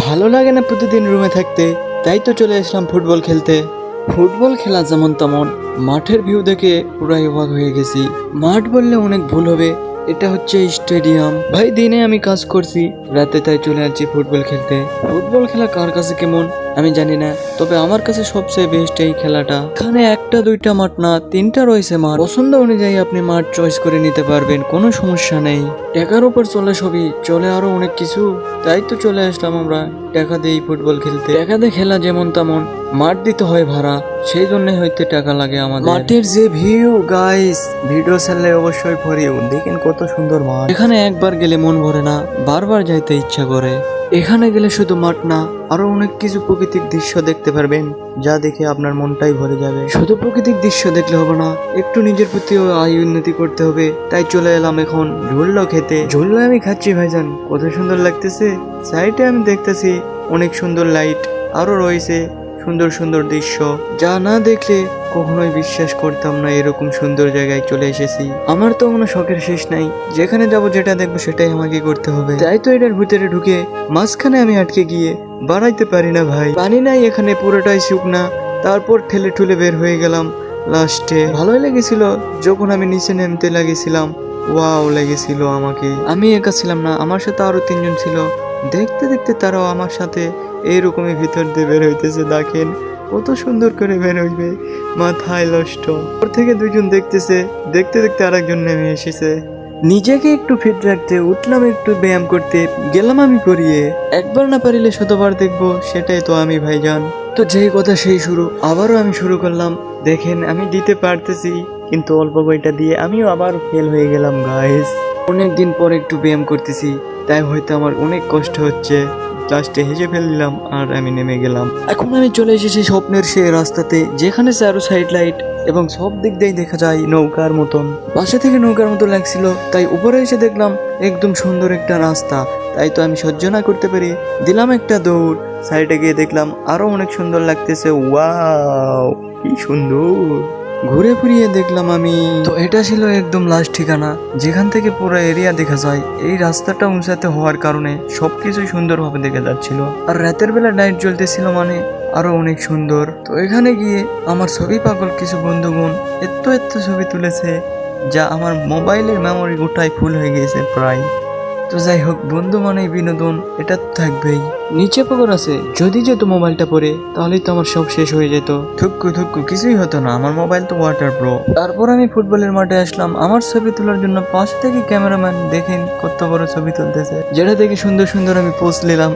ভালো লাগে না প্রতিদিন রুমে থাকতে, তাই তো চলে আসলাম ফুটবল খেলতে। ফুটবল খেলা যেমন তেমন, মাঠের ভিউ দেখে পুরাই অবাক হয়ে গেছি। মাঠ বললে অনেক ভুল হবে, এটা হচ্ছে স্টেডিয়াম। ভাই দিনে আমি কাজ করছি, রাতে তাই চলে আসছি ফুটবল খেলতে। ফুটবল খেলা কার কাছে কেমন আমি জানি না, তবে আমার কাছে সবচেয়ে বেস্ট এই খেলাটা। এখানে একটা দুইটা মাঠ না, তিনটা রয়েছে মাঠ। পছন্দ অনুযায়ী আপনি মাঠ চয়েস করে নিতে পারবেন, কোনো সমস্যা নেই। টাকার উপর চলে সবই, চলে আরো অনেক কিছু। তাই তো চলে আসলাম আমরা টাকা দিয়ে ফুটবল খেলতে। টাকা দিয়ে খেলা যেমন তেমন, মাঠ দিতে হয় ভাড়া, সেই জন্য হয়তো টাকা লাগে আমাদের। মাঠের যে ভিউ গাইস, ভিডিও ছাড়লে অবশ্যই ভরিও, দেখেন কত সুন্দর মাঠ। এখানে একবার গেলে মন ভরে না, বারবার যাইতে ইচ্ছা করে। এখানে গেলে শুধু মাঠ না, আরো অনেক কিছু প্রাকৃতিক দৃশ্য দেখতে পারবেন, যা দেখে আপনার মনটাই ভরে যাবে। শুধু প্রাকৃতিক দৃশ্য দেখলে হবে না, একটু নিজের প্রতিও আয় উন্নতি করতে হবে। তাই চলে এলাম এখন ঝোল্লো খেতে। ঝোল্লো আমি খাচ্ছি ভাইজান, কত সুন্দর লাগতেছে। সাইডে আমি দেখতেছি অনেক সুন্দর লাইট, আরো রয়েছে সুন্দর সুন্দর দৃশ্য, যা না দেখলে কখনোই বিশ্বাস করতাম না এরকম সুন্দর জায়গায় চলে এসেছি। আমার তো কোনো শখের শেষ নাই, যেখানে যাব যেটা দেখবো সেটাই আমাকে করতে হবে। তাই তো এটার ভিতরে ঢুকে মাঝখানে আমি আটকে গিয়ে বাড়াইতে পারি না ভাই। পানি নাই এখানে, পুরোটাই শুকনা। তারপর ঠেলে ঠুলে বের হয়ে গেলাম। লাস্টে ভালোই লেগেছিল যখন আমি নিচে নামতে লাগেছিলাম। ওয়াও লেগেছিল আমাকে। আমি একা ছিলাম না, আমার সাথে আরো তিনজন ছিল। দেখতে দেখতে তারাও আমার সাথে এইরকমই ভিতর দিয়ে বের হইতেছে। দেখেন কত সুন্দর করে বের হইবে, মাথায় নষ্ট। ওর থেকে দুইজন দেখতেছে, দেখতে দেখতে আরেকজন নেমে এসেছে। নিজেকে একটু ফিট রাখতে উঠলাম, একটু ব্যায়াম করতে গেলাম আমি করিয়ে। একবার না পারিলে শতবার দেখবো, সেটাই তো আমি ভাইজান। তো যেই কথা সেই শুরু, আবারও আমি শুরু করলাম। দেখেন আমি দিতে পারতেছি, কিন্তু অল্প বইটা দিয়ে আমিও আবার ফেল হয়ে গেলাম গাইস। অনেকদিন পর একটু ব্যায়াম করতেছি, তাই হয়তো আমার অনেক কষ্ট হচ্ছে। লাস্টে হেসে ফেললাম আর আমি নেমে গেলাম। এখন আমি চলে এসেছি স্বপ্নের সেই রাস্তাতে, যেখানে চারো সাইড লাইট এবং সব দিক দিয়ে দেখা যায় নৌকার মতন। পাশে থেকে নৌকার মতো লাগছিল, তাই উপরে এসে দেখলাম একদম সুন্দর একটা রাস্তা। তাই তো আমি সহ্য না করতে পারি দিলাম একটা দৌড়। সাইডে গিয়ে দেখলাম আরো অনেক সুন্দর লাগতেছে। ওয়াও কি সুন্দর! ঘুরে ফিরিয়ে দেখলাম আমি, তো এটা ছিল একদম লাস্ট ঠিকানা, যেখান থেকে পুরো এরিয়া দেখা যায়। এই রাস্তাটা উঁচাতে হওয়ার কারণে সবকিছু সুন্দরভাবে দেখা যাচ্ছিল, আর রাতের বেলা লাইট জ্বলতেছিল, মানে আরো অনেক সুন্দর। তো এখানে গিয়ে আমার ছবি পাগল কিছু বন্ধুগণ এত ছবি তুলেছে, যা আমার মোবাইলের মেমোরি গোটাই ফুল হয়ে গিয়েছে প্রায়। তো যাই হোক, বন্ধু মানেই বিনোদন, এটা তো থাকবেই। নিচে পুকুর আছে, যদি যেত মোবাইলটা পরে তাহলেই তো আমার সব শেষ হয়ে যেত। থুক্কু কিছুই হতো না, আমার মোবাইল তো ওয়াটার প্রো। তারপর আমি ফুটবলের মাঠে আসলাম আমার ছবি তোলার জন্য। পাশ থেকে ক্যামেরাম্যান দেখেন কত বড় ছবি তুলতেছে, যেটা দেখে সুন্দর সুন্দর আমি পোজ নিলাম।